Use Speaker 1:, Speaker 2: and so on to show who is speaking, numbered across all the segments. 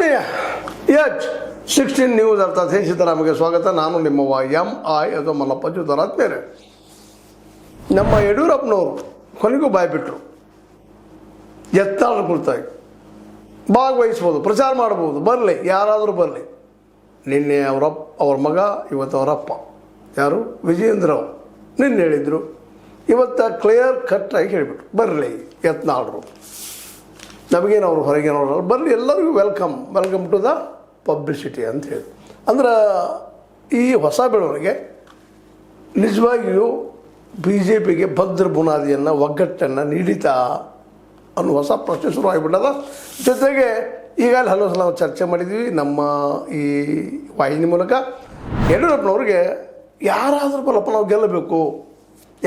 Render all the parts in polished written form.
Speaker 1: H16 news ಅರ್ಥಾತ್ ಸಿದ್ದರಾಮಯ್ಯಗೆ ಸ್ವಾಗತ. ನಾನು ನಿಮ್ಮವ MI ಅಥವಾ ಮಲ್ಲಪ್ಪ ಜುದರಾತ್ ಬೇರೆ. ನಮ್ಮ ಯಡಿಯೂರಪ್ಪನವರು ಕೊನೆಗೂ ಬಾಯ್ಬಿಟ್ರು. ಎತ್ತಾಳು ಕುಳಿತಾಗಿ ಭಾಗವಹಿಸ್ಬೋದು, ಪ್ರಚಾರ ಮಾಡ್ಬೋದು, ಬರಲಿ, ಯಾರಾದರೂ ಬರಲಿ. ನಿನ್ನೆ ಅವ್ರ ಮಗ, ಇವತ್ತು ಅವರಪ್ಪ ಯಾರು ವಿಜಯೇಂದ್ರ ಅವರು ನಿನ್ನೆ ಹೇಳಿದರು, ಇವತ್ತು ಕ್ಲಿಯರ್ ಕಟ್ಟಾಗಿ ಹೇಳಿಬಿಟ್ರು, ಬರಲಿ ಯತ್ನಾಳರು, ನಮಗೇನು ಅವರು ಹೊರಗೇನವ್ರಲ್ಲ, ಬರಲಿ, ಎಲ್ಲರಿಗೂ ವೆಲ್ಕಮ್ ಟು ದ ಪಬ್ಲಿಸಿಟಿ ಅಂತ ಹೇಳಿ. ಅಂದ್ರೆ ಈ ಹೊಸ ಬೆಳವಣಿಗೆ ನಿಜವಾಗಿಯೂ BJPಗೆ ಭದ್ರ ಬುನಾದಿಯನ್ನು, ಒಗ್ಗಟ್ಟನ್ನು ನೀಡಿತಾ ಅನ್ನೋ ಹೊಸ ಪ್ರಶ್ನೆ ಶುರುವಾಗಿಬಿಟ್ಟದ. ಜೊತೆಗೆ ಈಗಾಗಲೇ ಹಲವು ಸಲ ನಾವು ಚರ್ಚೆ ಮಾಡಿದ್ವಿ ನಮ್ಮ ಈ ವಾಹಿನಿ ಮೂಲಕ. ಯಡಿಯೂರಪ್ಪನವ್ರಿಗೆ ಯಾರಾದರೂ ಬರಪ್ಪ ನಾವು ಗೆಲ್ಲಬೇಕು,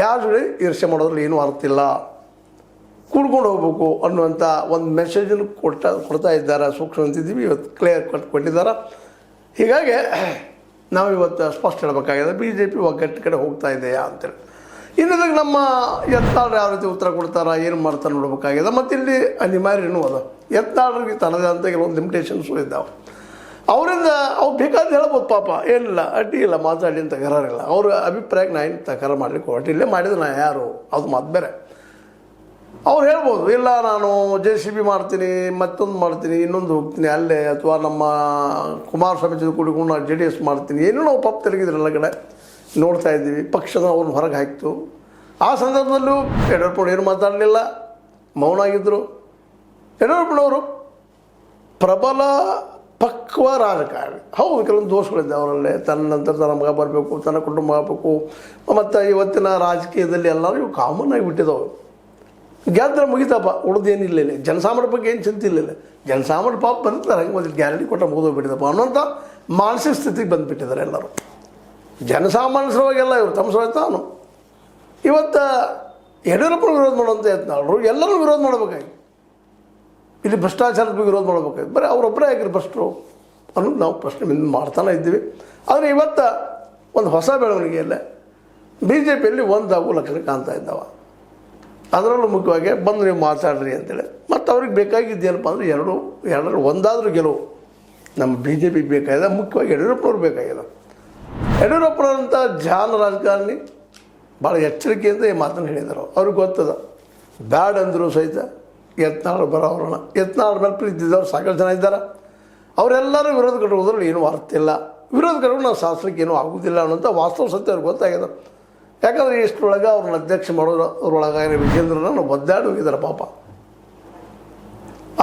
Speaker 1: ಯಾರ ಜೊತೆ ಈರ್ಷೆ ಮಾಡೋದ್ರಲ್ಲಿ ಏನೂ ಅರ್ಥ ಇಲ್ಲ, ಕೂಡ್ಕೊಂಡು ಹೋಗ್ಬೇಕು ಅನ್ನುವಂಥ ಒಂದು ಮೆಸೇಜನ್ನು ಕೊಡ್ತಾ ಇದ್ದಾರೆ. ಸೂಕ್ಷ್ಮ ಅಂತಿದ್ದೀವಿ, ಇವತ್ತು ಕ್ಲಿಯರ್ ಕೊಟ್ಟಿದ್ದಾರೆ. ಹೀಗಾಗಿ ನಾವು ಇವತ್ತು ಸ್ಪಷ್ಟ ಹೇಳಬೇಕಾಗಿದೆ, BJP ಒಗ್ಗಟ್ಟು ಕಡೆ ಹೋಗ್ತಾ ಇದೆಯಾ ಅಂತೇಳಿ. ಇನ್ನೊಂದು ನಮ್ಮ ಯತ್ನಾಳರು ಯಾವ ರೀತಿ ಉತ್ತರ ಕೊಡ್ತಾರ, ಏನು ಮಾಡ್ತಾರೆ ನೋಡಬೇಕಾಗಿದೆ. ಮತ್ತು ಇಲ್ಲಿ ಅನಿವಾರ್ಯನೂ ಅದ, ಯತ್ನಾಳರಿಗೆ ತನ್ನದೇ ಅಂತ ಕೆಲವೊಂದು ಲಿಮಿಟೇಷನ್ಸು ಇದ್ದಾವೆ. ಅವರಿಂದ ಅವ್ರು ಬೇಕಾದ್ರೆ ಹೇಳ್ಬೋದು, ಪಾಪ ಏನಿಲ್ಲ, ಅಡ್ಡಿ ಇಲ್ಲ, ಮಾತಾಡಿ ಅಂತ ತಕರಾರಿಲ್ಲ. ಅವ್ರ ಅಭಿಪ್ರಾಯಕ್ಕೆ ನಾನು ಏನು ತಕರಾರು ಮಾಡಲಿಕ್ಕೆ ಹೊರಟಿಲ್ಲೇ ಮಾಡಿದ್ರೆ ನಾನು ಯಾರು, ಅದು ಮಾತು ಬೇರೆ. ಅವ್ರು ಹೇಳ್ಬೋದು, ಇಲ್ಲ ನಾನು JCB ಮಾಡ್ತೀನಿ, ಮತ್ತೊಂದು ಮಾಡ್ತೀನಿ, ಇನ್ನೊಂದು ಹೋಗ್ತೀನಿ ಅಲ್ಲೇ, ಅಥವಾ ನಮ್ಮ ಕುಮಾರಸ್ವಾಮಿ ಜೊತೆ ಕೂಡಿಕೊಂಡು ನಾನು JDS ಮಾಡ್ತೀನಿ, ಏನೂ ನಾವು ಪಾಪ ತಿರುಗಿದ್ರೆಲ್ಲ ಕಡೆ ನೋಡ್ತಾ ಇದ್ದೀವಿ. ಪಕ್ಷದ ಅವ್ರನ್ನ ಹೊರಗೆ ಹಾಕ್ತು. ಆ ಸಂದರ್ಭದಲ್ಲೂ ಯಡಿಯೂರಪ್ಪನವ್ರು ಏನು ಮಾತಾಡಲಿಲ್ಲ, ಮೌನ ಆಗಿದ್ದರು. ಯಡಿಯೂರಪ್ಪನವರು ಪ್ರಬಲ ಪಕ್ವ ರಾಜಕಾರಣಿ. ಹೌದು, ಕೆಲವೊಂದು ದೋಷಗಳಿದ್ದೆ ಅವರಲ್ಲೇ. ತನ್ನ ನಂತರ ತನ್ನ ಮಗ ಬರಬೇಕು, ತನ್ನ ಕುಟುಂಬ ಆಗಬೇಕು, ಮತ್ತು ಇವತ್ತಿನ ರಾಜಕೀಯದಲ್ಲಿ ಎಲ್ಲರೂ ಇವು ಕಾಮನ್ ಆಗಿಬಿಟ್ಟಿದ್ದವು. ಗೆದ್ರೆ ಮುಗಿತಪ್ಪ, ಉಳಿದೇನಿಲ್ಲ, ಜನಸಾಮಾನ್ಯ ಬಗ್ಗೆ ಏನು ಚಿಂತೆ ಇಲ್ಲ. ಜನಸಾಮಾನ್ಯ ಪಾಪ ಬಂದಿರ್ತಾರೆ, ಹಂಗೆ ಮೊದಲು ಗ್ಯಾರಂಟಿ ಕೊಟ್ಟ ಮುಗಿದೋಗ್ಬಿಟ್ಟಿದ್ದಪ್ಪ ಅನ್ನೋಂಥ ಮಾನಸಿಕ ಸ್ಥಿತಿಗೆ ಬಂದುಬಿಟ್ಟಿದ್ದಾರೆ ಎಲ್ಲರೂ. ಜನಸಾಮಾನ್ಯ ಸಲುವಾಗೆಲ್ಲ ಇವರು ತಮ್ಮ ಸಲುವಾಗಿ ತಾನು. ಇವತ್ತು ಯಡಿಯೂರಪ್ಪನ ವಿರೋಧ ಮಾಡುವಂಥ ಯತ್ನಾಳರು ಎಲ್ಲರೂ ವಿರೋಧ ಮಾಡಬೇಕಾಗಿ, ಇಲ್ಲಿ ಭ್ರಷ್ಟಾಚಾರದ ಬಗ್ಗೆ ವಿರೋಧ ಮಾಡಬೇಕಾಗಿ, ಬರೀ ಅವರೊಬ್ಬರೇ ಆಗಿರೋ ಭ್ರಷ್ಟರು ಅನ್ನೋದು ನಾವು ಪ್ರಶ್ನೆ ಮಾಡ್ತಾನೆ ಇದ್ದೀವಿ. ಆದರೆ ಇವತ್ತು ಒಂದು ಹೊಸ ಬೆಳವಣಿಗೆಯಲ್ಲೇ BJPಯಲ್ಲಿ ಒಂದಾಗುವ ಲಕ್ಷಣ ಕಾಣ್ತಾ ಇದ್ದಾವೆ. ಅದರಲ್ಲೂ ಮುಖ್ಯವಾಗಿ ಬಂದು ನೀವು ಮಾತಾಡ್ರಿ ಅಂತೇಳಿ. ಮತ್ತು ಅವ್ರಿಗೆ ಬೇಕಾಗಿದ್ದೇನಪ್ಪ ಅಂದರೆ ಎರಡರಲ್ಲಿ ಒಂದಾದರೂ ಗೆಲುವು ನಮ್ಮ BJP ಬೇಕಾಗಿದೆ. ಮುಖ್ಯವಾಗಿ ಯಡಿಯೂರಪ್ಪನವ್ರು ಬೇಕಾಗಿದೆ. ಯಡಿಯೂರಪ್ಪನವರಂಥ ಜಾನ ರಾಜಕಾರಣಿ ಭಾಳ ಎಚ್ಚರಿಕೆಯಿಂದ ಈ ಮಾತನ್ನು ಹೇಳಿದರು. ಅವ್ರಿಗೆ ಗೊತ್ತದ, ಬ್ಯಾಡ್ ಅಂದರೂ ಸಹಿತ ಯತ್ನಾಳ್ ಬರೋವ್ರನ್ನ, ಯತ್ನಾಳ್ ಮೇಲೆ ಪ್ರೀತಿದ್ದವ್ರು ಸಾಕಷ್ಟು ಜನ ಇದ್ದಾರೆ. ಅವರೆಲ್ಲರೂ ವಿರೋಧ ಕಟ್ಟುವುದ್ರಲ್ಲಿ ಏನೂ ಅರ್ಥ ಇಲ್ಲ, ವಿರೋಧ ಕಟ್ಟೋದು ನಾವು ಶಾಸ್ತ್ರಕ್ಕೆ ಏನೂ ಆಗೋದಿಲ್ಲ ಅನ್ನೋಂಥ ವಾಸ್ತವ ಸತ್ಯ ಅವ್ರಿಗೆ ಗೊತ್ತಾಗಿದೆ. ಯಾಕಂದರೆ ಇಷ್ಟರೊಳಗೆ ಅವ್ರನ್ನ ಅಧ್ಯಕ್ಷ ಮಾಡೋದು ಅವ್ರೊಳಗೆ ವಿಜೇಂದ್ರನ ನಾವು ಒದ್ದಾಡಿ ಹೋಗಿದ್ದಾರೆ ಪಾಪ.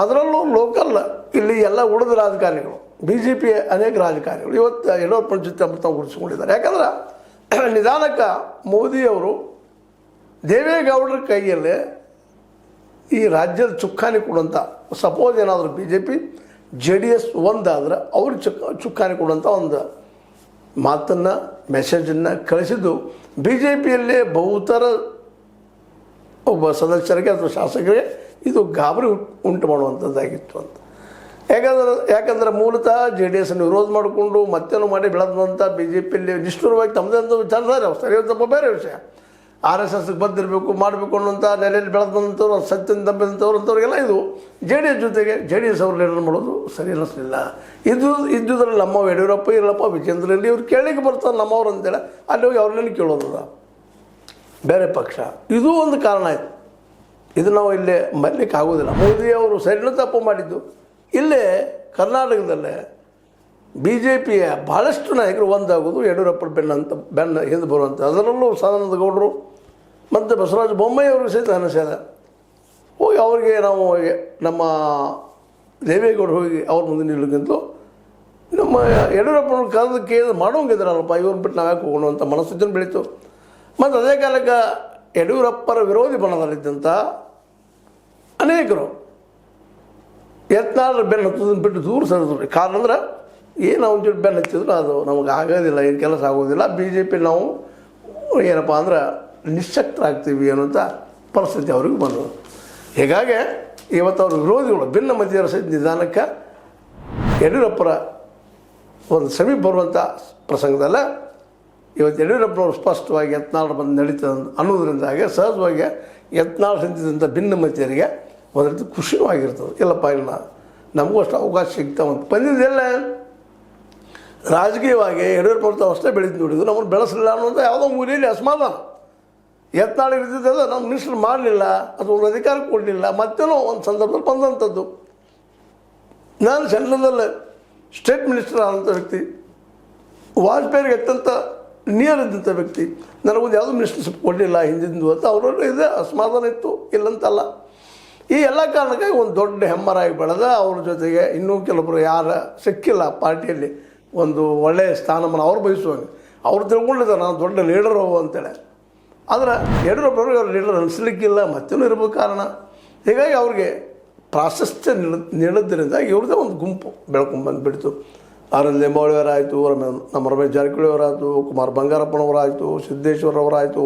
Speaker 1: ಅದರಲ್ಲೂ ಲೋಕಲ್ ಇಲ್ಲಿ ಎಲ್ಲ ಉಳಿದ ರಾಜಕಾರಣಿಗಳು, BJP ಅನೇಕ ರಾಜಕಾರಣಿಗಳು ಇವತ್ತು ಯಡಿಯೂರಪ್ಪನ ಜೊತೆ ತಾವು ಗುರುತಿಸ್ಕೊಂಡಿದ್ದಾರೆ. ಯಾಕಂದ್ರೆ ನಿಧಾನಕ್ಕೆ ಮೋದಿಯವರು ದೇವೇಗೌಡರ ಕೈಯಲ್ಲೇ ಈ ರಾಜ್ಯದ ಚುಕ್ಕಾಣಿ ಕೊಡುವಂಥ, ಸಪೋಸ್ ಏನಾದರೂ BJP JDS ಒಂದಾದ್ರೆ ಅವ್ರು ಚುಕ್ಕಾಣಿ ಕೊಡುವಂಥ ಒಂದು ಮಾತನ್ನು, ಮೆಸೇಜನ್ನು ಕಳಿಸಿದ್ದು BJPಯಲ್ಲೇ ಬಹುತರ ಒಬ್ಬ ಸದಸ್ಯರಿಗೆ ಅಥವಾ ಶಾಸಕರಿಗೆ ಇದು ಗಾಬರಿ ಉಂಟು ಮಾಡುವಂಥದ್ದಾಗಿತ್ತು ಅಂತ. ಯಾಕಂದ್ರೆ ಮೂಲತಃ JDS ವಿರೋಧ ಮಾಡಿಕೊಂಡು ಮತ್ತೇನು ಮಾಡಿ ಬೆಳೆದಂಥ BJPಯಲ್ಲಿ ನಿಷ್ಠುರವಾಗಿ ತಮ್ಮದೇ ಅಂತ ವಿಚಾರಧಾರೆ, ಸರಿ ತಪ್ಪ ಬೇರೆ ವಿಷಯ. RSSಗೆ ಬಂದಿರಬೇಕು, ಮಾಡಬೇಕು ಅನ್ನೋಂಥ ನೆಲೆಯಲ್ಲಿ ಬೆಳೆದು ಬಂದಂಥವ್ರು, ಸತ್ಯನ ನಂಬಿದಂಥವ್ರು ಅಂಥವ್ರಿಗೆಲ್ಲ ಇದು JDS ಜೊತೆಗೆ JDS ಅವ್ರು ಲೀಡರ್ ಮಾಡೋದು ಸರಿ ಅನ್ನಿಸ್ಲಿಲ್ಲ. ಇದ್ದುದ್ರಲ್ಲಿ ನಮ್ಮ ಯಡಿಯೂರಪ್ಪ ಇರಲಪ್ಪ, ವಿಜೇಂದ್ರಲ್ಲಿ ಇವ್ರು ಕೇಳಿಗೆ ಬರ್ತಾರೆ ನಮ್ಮವ್ರು ಅಂತೇಳಿ ಅಲ್ಲಿ ಹೋಗಿ ಅವ್ರನ್ನೇನು ಕೇಳೋದಲ್ಲ, ಬೇರೆ ಪಕ್ಷ. ಇದೂ ಒಂದು ಕಾರಣ ಆಯಿತು. ಇದು ನಾವು ಇಲ್ಲೇ ಮರಲಿಕ್ಕೆ ಆಗೋದಿಲ್ಲ. ಮೋದಿಯವರು ಸರಿನೂ ತಪ್ಪು ಮಾಡಿದ್ದು. ಇಲ್ಲೇ ಕರ್ನಾಟಕದಲ್ಲೇ BJPಯ ಭಾಳಷ್ಟು ನಾಯಕರು ಒಂದಾಗೋದು ಯಡಿಯೂರಪ್ಪನ ಬೆನ್ನ ಹಿಂದೆ ಬರುವಂಥ. ಅದರಲ್ಲೂ ಸದಾನಂದ ಗೌಡರು ಮತ್ತು ಬಸವರಾಜ ಬೊಮ್ಮಾಯಿ ಅವ್ರಿಗೆ ಸಹಿತ ಅನಿಸ್ಯದ. ಹೋಗಿ ಅವ್ರಿಗೆ ನಾವು ನಮ್ಮ ದೇವೇಗೌಡರು ಹೋಗಿ ಅವ್ರ ಮುಂದೆ ನಿಲ್ಲಕ್ಕಿಂತಲೂ ನಮ್ಮ ಯಡಿಯೂರಪ್ಪನವ್ರು ಕರೆದಕ್ಕೆ ಮಾಡೋಂಗಿದ್ರಲ್ಲಪ್ಪ, ಇವ್ರನ್ನ ಬಿಟ್ಟು ನಾವು ಯಾಕೆ ಹೋಗೋಣ ಅಂತ ಮನಸ್ಥಿತಿಯನ್ನು ಬೆಳೀತು. ಮತ್ತು ಅದೇ ಕಾಲಕ್ಕೆ ಯಡಿಯೂರಪ್ಪರ ವಿರೋಧಿ ಬಣದಲ್ಲಿದ್ದಂಥ ಅನೇಕರು ಯತ್ನಾಳರ ಬೆನ್ನು ಹತ್ತೋದನ್ನು ಬಿಟ್ಟು ದೂರ ಸರಿದ್ರು. ಕಾರಣ ಅಂದ್ರೆ ಏನು ಅವ್ನ ಜೊತೆ ಬೆನ್ನು ಹತ್ತಿದ್ರು ಅದು ನಮಗೆ ಆಗೋದಿಲ್ಲ, ಏನು ಕೆಲಸ ಆಗೋದಿಲ್ಲ, BJP ನಾವು ಏನಪ್ಪ ಅಂದ್ರೆ ನಿಶ್ಶಕ್ತರಾಗ್ತೀವಿ ಅನ್ನೋಂಥ ಪರಿಸ್ಥಿತಿ ಅವ್ರಿಗೆ ಬಂದರು. ಹೀಗಾಗಿ ಇವತ್ತು ಅವ್ರ ವಿರೋಧಿಗಳು ಭಿನ್ನ ಮಧ್ಯರ ಸಹಿತ ನಿಧಾನಕ್ಕೆ ಯಡಿಯೂರಪ್ಪರ ಒಂದು ಸಮೀಪ ಬರುವಂಥ ಪ್ರಸಂಗದಲ್ಲ ಇವತ್ತು ಯಡಿಯೂರಪ್ಪನವರು ಸ್ಪಷ್ಟವಾಗಿ ಯತ್ನಾಳ್ ಬಂದು ನಡೀತದೆ ಅನ್ನೋದ್ರಿಂದಾಗಿ ಸಹಜವಾಗಿ ಯತ್ನಾಳ್ ಹೊಂದಿದಂಥ ಭಿನ್ನ ಮತೀಯರಿಗೆ ಒಂದು ರೀತಿ ಖುಷಿನೂ ಆಗಿರ್ತದೆ. ಇಲ್ಲಪ್ಪ ಇಲ್ಲ ನಮಗೂ ಅಷ್ಟು ಅವಕಾಶ ಸಿಗ್ತಾವಂತ ಬಂದಿದ್ದೆಲ್ಲ ರಾಜಕೀಯವಾಗಿ ಯಡಿಯೂರಪ್ಪ ಅಷ್ಟೇ ಬೆಳೆದು ನೋಡಿದ್ದು ನಮ್ಮನ್ನು ಬೆಳೆಸಲಿಲ್ಲ ಅನ್ನೋದು ಯಾವುದೋ ಮೂಲೆಯಲ್ಲಿ ಅಸಮಾಧಾನ. ಯತ್ನಾಳ್ ಇರ್ತಿದ್ದಲ್ಲ ನಮ್ಮ ಮಿನಿಸ್ಟರ್ ಮಾಡಲಿಲ್ಲ ಅಥವಾ ಅವ್ರ ಅಧಿಕಾರ ಕೊಡಲಿಲ್ಲ, ಮತ್ತೇನೋ ಒಂದು ಸಂದರ್ಭದಲ್ಲಿ ಬಂದಂಥದ್ದು. ನಾನು ಸೆಂಟ್ರಲ್ನಲ್ಲಿ ಸ್ಟೇಟ್ ಮಿನಿಸ್ಟರ್ ಆದಂಥ ವ್ಯಕ್ತಿ, ವಾಜಪೇಯಿಗೆ ಅತ್ಯಂತ ನಿಯರ್ ಇದ್ದಂಥ ವ್ಯಕ್ತಿ, ನನಗೊಂದು ಯಾವುದೂ ಮಿನಿಸ್ಟರ್ಶಿಪ್ ಕೊಡಲಿಲ್ಲ ಹಿಂದಿಂದು ಅಂತ ಅವರಲ್ಲಿ ಇದೆ ಅಸಮಾಧಾನ ಇತ್ತು, ಇಲ್ಲಂತಲ್ಲ. ಈ ಎಲ್ಲ ಕಾರಣಕ್ಕಾಗಿ ಒಂದು ದೊಡ್ಡ ಹೆಮ್ಮರಾಗಿ ಬೆಳೆದ. ಅವ್ರ ಜೊತೆಗೆ ಇನ್ನೂ ಕೆಲವೊಬ್ಬರು ಯಾರು ಸಿಕ್ಕಿಲ್ಲ ಪಾರ್ಟಿಯಲ್ಲಿ ಒಂದು ಒಳ್ಳೆಯ ಸ್ಥಾನಮಾನ ಅವ್ರು ಬಯಸುವಾಗ ಅವ್ರು ತಿಳ್ಕೊಂಡಿದ್ದಾರೆ ನಾನು ದೊಡ್ಡ ಲೀಡರು ಅಂತೇಳಿ. ಆದರೆ ಯಡಿಯೂರಪ್ಪನವ್ರಿಗೆ ಅವ್ರ ಲೀಡರ್ ಅನಿಸ್ಲಿಕ್ಕಿಲ್ಲ, ಮತ್ತೇನೂ ಇರ್ಬೇಕು ಕಾರಣ. ಹೀಗಾಗಿ ಅವ್ರಿಗೆ ಪ್ರಾಶಸ್ತ್ಯ ನೀಡೋದ್ರಿಂದ ಇವ್ರದ್ದೇ ಒಂದು ಗುಂಪು ಬೆಳ್ಕೊಂಡ್ಬಂದುಬಿಡ್ತು. ಆನಂದ್ ಲಿಂಬಾವಳಿಯವರಾಯಿತು, ನಮ್ಮ ರಮೇಶ್ ಜಾರಕಿಹೊಳಿಯವರಾಯಿತು, ಕುಮಾರ್ ಬಂಗಾರಪ್ಪನವರಾಯಿತು, ಸಿದ್ದೇಶ್ವರವರಾಯಿತು.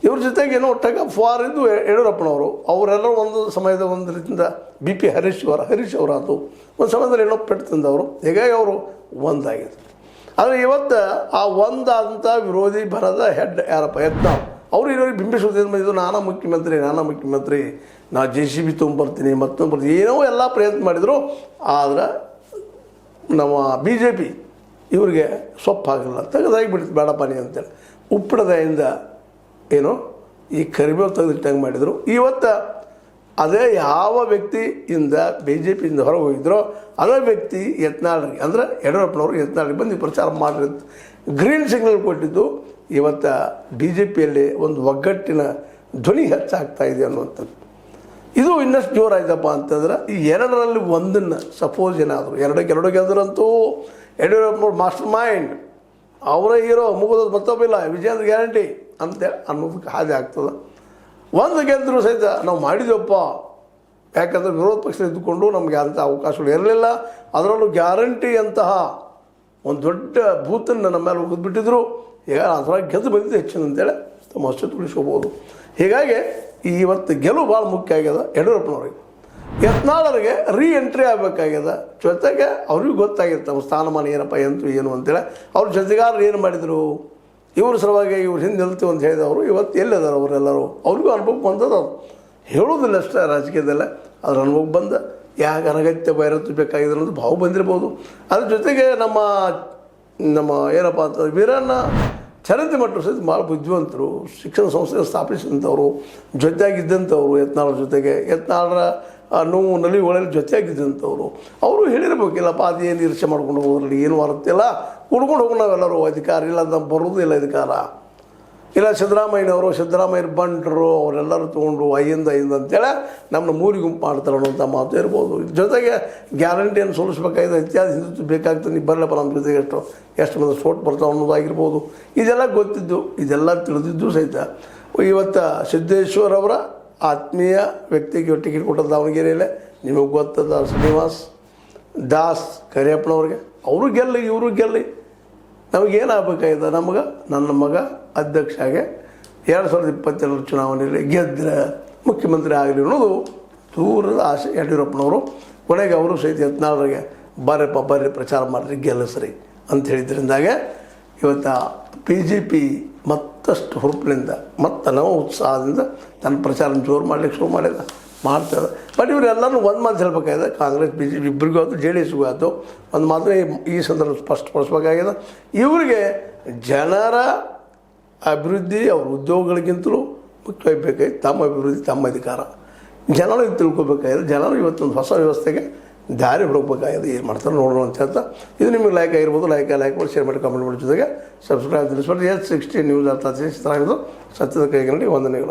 Speaker 1: ಇವ್ರ ಜೊತೆಗೆ ಏನೋ ಟಗ್ ಆಫ್ ವಾರ್ ಇದ್ದು ಯಡಿಯೂರಪ್ಪನವರು. ಅವರೆಲ್ಲರೂ ಒಂದು ಸಮಯದ ಒಂದು ರೀತಿಯಿಂದ BP ಹರೀಶ್ ಅವರಾಯಿತು, ಒಂದು ಸಮಯದಲ್ಲಿ ಏನೋ ಪೆಟ್ಟು ತಿಂದವರು. ಹೀಗಾಗಿ ಅವರು ಒಂದಾಗಿತ್ತು. ಆದರೆ ಇವತ್ತು ಆ ಒಂದಾದಂಥ ವಿರೋಧಿ ಬರದ ಹೆಡ್ ಯಾರಪ್ಪ ಯತ್ನಾಳ್ ಅವರು ಇರೋರಿಗೆ ಬಿಂಬಿಸೋದ್ರಿಂದ ಬಂದಿದ್ದು ನಾನಾ ಮುಖ್ಯಮಂತ್ರಿ, ನಾ JCB ತೊಗೊಂಬರ್ತೀನಿ, ಮತ್ತೊಂದು ಬರ್ತೀನಿ, ಏನೋ ಎಲ್ಲ ಪ್ರಯತ್ನ ಮಾಡಿದರು. ಆದರೆ ನಮ್ಮ BJP ಇವರಿಗೆ ಸೊಪ್ಪಾಗಲ್ಲ, ತೆಗೆದಾಗಿಬಿಡ್ತು ಬೇಡಪ್ಪ ನೀ ಅಂತೇಳಿ ಉಪ್ಪಿಡದೆಯಿಂದ ಏನೋ ಈ ಕರಿಬೇವು ತೆಗೆದಿಟ್ಟಂಗೆ ಮಾಡಿದರು. ಇವತ್ತು ಅದೇ ಯಾವ ವ್ಯಕ್ತಿಯಿಂದ BJPಯಿಂದ ಹೊರಗೆ ಹೋಗಿದ್ರೋ ಅದೇ ವ್ಯಕ್ತಿ ಯತ್ನಾಳ್ರಿಗೆ ಅಂದರೆ ಯಡಿಯೂರಪ್ಪನವರು ಯತ್ನಾಳ್ರಿಗೆ ಬಂದು ಪ್ರಚಾರ ಮಾಡಿರಿ ಗ್ರೀನ್ ಸಿಗ್ನಲ್ ಕೊಟ್ಟಿದ್ದು. ಇವತ್ತು BJPಯಲ್ಲಿ ಒಂದು ಒಗ್ಗಟ್ಟಿನ ಧ್ವನಿ ಹೆಚ್ಚಾಗ್ತಾ ಇದೆ ಅನ್ನುವಂಥದ್ದು. ಇದು ಇನ್ನಷ್ಟು ಜೋರಾಯ್ತಪ್ಪ ಅಂತಂದ್ರೆ ಈ ಎರಡರಲ್ಲಿ ಒಂದನ್ನು ಸಪೋಸ್ ಏನಾದರೂ ಎರಡು ಗೆದ್ದರಂತೂ ಯಡಿಯೂರಪ್ಪನವ್ರು ಮಾಸ್ಟರ್ ಮೈಂಡ್, ಅವರ ಹೀರೋ, ಮುಗಿದೋದು ಮತ್ತೊಬ್ಬಿಲ್ಲ, ವಿಜಯೇಂದ್ರ ಗ್ಯಾರಂಟಿ ಅಂತೇಳಿ ಅನ್ನೋದಕ್ಕೆ ಹಾದಿ ಆಗ್ತದೆ. ಒಂದು ಗೆದ್ದರೂ ಸಹಿತ ನಾವು ಮಾಡಿದ್ವಪ್ಪ, ಯಾಕಂದರೆ ವಿರೋಧ ಪಕ್ಷ ಇದ್ದುಕೊಂಡು ನಮಗೆ ಅಂಥ ಅವಕಾಶಗಳು ಇರಲಿಲ್ಲ. ಅದರಲ್ಲೂ ಗ್ಯಾರಂಟಿ ಅಂತಹ ಒಂದು ದೊಡ್ಡ ಭೂತನ್ನು ನಮ್ಮ ಮೇಲೆ ಹೋಗಿದ್ಬಿಟ್ಟಿದ್ರು. ಈಗ ಅದರಾಗ ಗೆದ್ದು ಬಂದಿದ್ದು ಹೆಚ್ಚಿನ ಅಂತೇಳಿ ತಮ್ಮ ಅಷ್ಟು ತುಳಿಸ್ಕೋಬೋದು. ಹೀಗಾಗಿ ಇವತ್ತು ಗೆಲುವು ಭಾಳ ಮುಖ್ಯ ಆಗ್ಯದ ಯಡಿಯೂರಪ್ಪನವ್ರಿಗೆ. ಯತ್ನಾಳರಿಗೆ ಎಂಟ್ರಿ ಆಗಬೇಕಾಗ್ಯದ. ಜೊತೆಗೆ ಅವ್ರಿಗೂ ಗೊತ್ತಾಗಿತ್ತು ನಮ್ಮ ಸ್ಥಾನಮಾನ ಏನಪ್ಪ ಏನು ಅಂತೇಳಿ. ಅವ್ರ ಜೊತೆಗಾರರು ಏನು ಮಾಡಿದರು, ಇವ್ರ ಸಲುವಾಗಿ ಇವ್ರು ಹಿಂದೆ ನಿಲ್ತೀವಿ ಅಂತ ಹೇಳಿದವರು ಇವತ್ತು ಎಲ್ಲಿದ್ದಾರೆ ಅವರೆಲ್ಲರೂ. ಅವ್ರಿಗೂ ಅನುಭವ ಬಂದದ್ದು, ಹೇಳೋದಿಲ್ಲ ಅಷ್ಟೇ ರಾಜಕೀಯದಲ್ಲೇ ಅದ್ರ ಅನುಭವ ಬಂದ. ಯಾಕೆ ಅನಗತ್ಯ ಬೈರತ್ತು ಬೇಕಾಗಿದೆ ಅನ್ನೋದು ಭಾವ ಬಂದಿರ್ಬೋದು. ಅದ್ರ ಜೊತೆಗೆ ನಮ್ಮ ಏನಪ್ಪ ಅಂತಂದ್ರೆ ವೀರಣ್ಣ ಚರಂತಿ ಮಟ್ಟರು ಸಹಿತ ಭಾಳ ಬುದ್ಧಿವಂತರು, ಶಿಕ್ಷಣ ಸಂಸ್ಥೆ ಸ್ಥಾಪಿಸಿದಂಥವ್ರು, ಜೊತೆಯಾಗಿದ್ದಂಥವ್ರು ಯತ್ನಾಳರ ಜೊತೆಗೆ, ಯತ್ನಾಳರ ನೋವು ನಲಿವುಗಳಲ್ಲಿ ಜೊತೆಯಾಗಿದ್ದಂಥವ್ರು. ಅವರು ಹೇಳಿರ್ಬೇಕಿಲ್ಲಪ್ಪ ಅದೇನು ಈರ್ಷೆ ಮಾಡ್ಕೊಂಡು ಹೋಗೋದ್ರಲ್ಲಿ ಏನು ಬರುತ್ತಿಲ್ಲ, ಕುಡ್ಕೊಂಡು ಹೋಗಿ ನಾವೆಲ್ಲರೂ ಅಧಿಕಾರ ಇಲ್ಲ ಅಂತ ಬರೋದು ಇಲ್ಲ ಅಧಿಕಾರ ಇಲ್ಲ. ಸಿದ್ದರಾಮಯ್ಯರ ಬಂಟರು ಅವರೆಲ್ಲರೂ ತೊಗೊಂಡು ಐಯಿಂದ ಅಂತೇಳಿ ನಮ್ಮನ್ನ ಮೂರಿ ಗುಂಪು ಮಾಡ್ತಾರೆ ಅನ್ನೋಂಥ ಮಾತು ಇರ್ಬೋದು. ಜೊತೆಗೆ ಗ್ಯಾರಂಟಿಯನ್ನು ಸೋಲಿಸ್ಬೇಕಾಗಿದೆ, ಇತ್ಯಾದಿ ಹಿಂದುತ್ವ ಬೇಕಾಗ್ತದೆ, ನೀವು ಬರಲಪ್ಪ ನಮ್ಮ ಜೊತೆಗೆ ಎಷ್ಟು ಮಂದಿ ಸ್ಫೋಟ್ ಬರ್ತಾವೆ ಅನ್ನೋದಾಗಿರ್ಬೋದು. ಇದೆಲ್ಲ ಗೊತ್ತಿದ್ದು, ಇದೆಲ್ಲ ತಿಳಿದಿದ್ದು ಸಹಿತ ಇವತ್ತು ಸಿದ್ದೇಶ್ವರವರ ಆತ್ಮೀಯ ವ್ಯಕ್ತಿಗೆ ಟಿಕೆಟ್ ಕೊಟ್ಟದ್ದು ದಾವಣಗೆರೆಯಲ್ಲೇ ನಿಮಗೆ ಗೊತ್ತದ ಶ್ರೀನಿವಾಸ್ ದಾಸ್ ಕರಿಯಪ್ಪನವ್ರಿಗೆ. ಅವರು ಗೆಲ್ಲಿ ಇವರು ಗೆಲ್ಲಿ, ನಮಗೇನಾಗಬೇಕಾಗಿದೆ, ನನ್ನ ಮಗ ಅಧ್ಯಕ್ಷಗೆ 2022 ಚುನಾವಣೆಯಲ್ಲಿ ಗೆದ್ದರೆ ಮುಖ್ಯಮಂತ್ರಿ ಆಗಲಿ ಅನ್ನೋದು ದೂರದ ಆಸೆ ಯಡಿಯೂರಪ್ಪನವರು. ಕೊನೆಗೆ ಅವರು ಸಹಿತ ಯತ್ನಾಳರಿಗೆ ಬರ್ರಿ ಪ್ರಚಾರ ಮಾಡಿರಿ ಗೆಲ್ಲಿಸ್ರಿ ಅಂತ ಹೇಳಿದ್ರಿಂದಾಗೆ ಇವತ್ತು BJP ಮತ್ತಷ್ಟು ಹುರುಪಿನಿಂದ ಮತ್ತು ನವ ಉತ್ಸಾಹದಿಂದ ತನ್ನ ಪ್ರಚಾರ ಜೋರು ಮಾಡಲಿಕ್ಕೆ ಶುರು ಮಾಡ್ತಾರೆ. ಬಟ್ ಇವರೆಲ್ಲರೂ ಒಂದು ಮಾತು ಹೇಳಬೇಕಾಗಿದೆ, ಕಾಂಗ್ರೆಸ್ BJP ಇಬ್ಬರಿಗೂ ಆಯ್ತು, JDSಗೂ ಆಯಿತು, ಒಂದು ಮಾತ್ರ ಈ ಸಂದರ್ಭ ಸ್ಪಷ್ಟಪಡಿಸ್ಬೇಕಾಗಿದೆ. ಇವರಿಗೆ ಜನರ ಅಭಿವೃದ್ಧಿ ಅವ್ರ ಉದ್ಯೋಗಗಳಿಗಿಂತಲೂ ಮುಖ್ಯವಾಗಿ ಬೇಕಾಗಿತ್ತು ತಮ್ಮ ಅಭಿವೃದ್ಧಿ, ತಮ್ಮ ಅಧಿಕಾರ. ಜನರು ಇದು ತಿಳ್ಕೊಬೇಕಾಗಿದೆ. ಜನರು ಇವತ್ತೊಂದು ಹೊಸ ವ್ಯವಸ್ಥೆಗೆ ದಾರಿ ಹುಡುಕಬೇಕಾಗಿದೆ. ಏನು ಮಾಡ್ತಾರೆ ನೋಡೋಣ ಅಂತ ಹೇಳ್ತಾ, ಇದು ನಿಮಗೆ ಲೈಕ್ ಆಗಿರ್ಬೋದು. ಲೈಕ್ ಮಾಡಿ, ಶೇರ್ ಮಾಡಿ, ಕಮೆಂಟ್ ಮಾಡಿ, ಜೊತೆಗೆ ಸಬ್ಸ್ಕ್ರೈಬ್ ತಿಳಿಸ್ಬಿಟ್ಟು S16 ನ್ಯೂಸ್ ಅರ್ಥ ಚೆನ್ನಾಗಿದ್ದು ಸತ್ಯದ ಕೈಗಳಲ್ಲಿ ವಂದನೆಗಳು.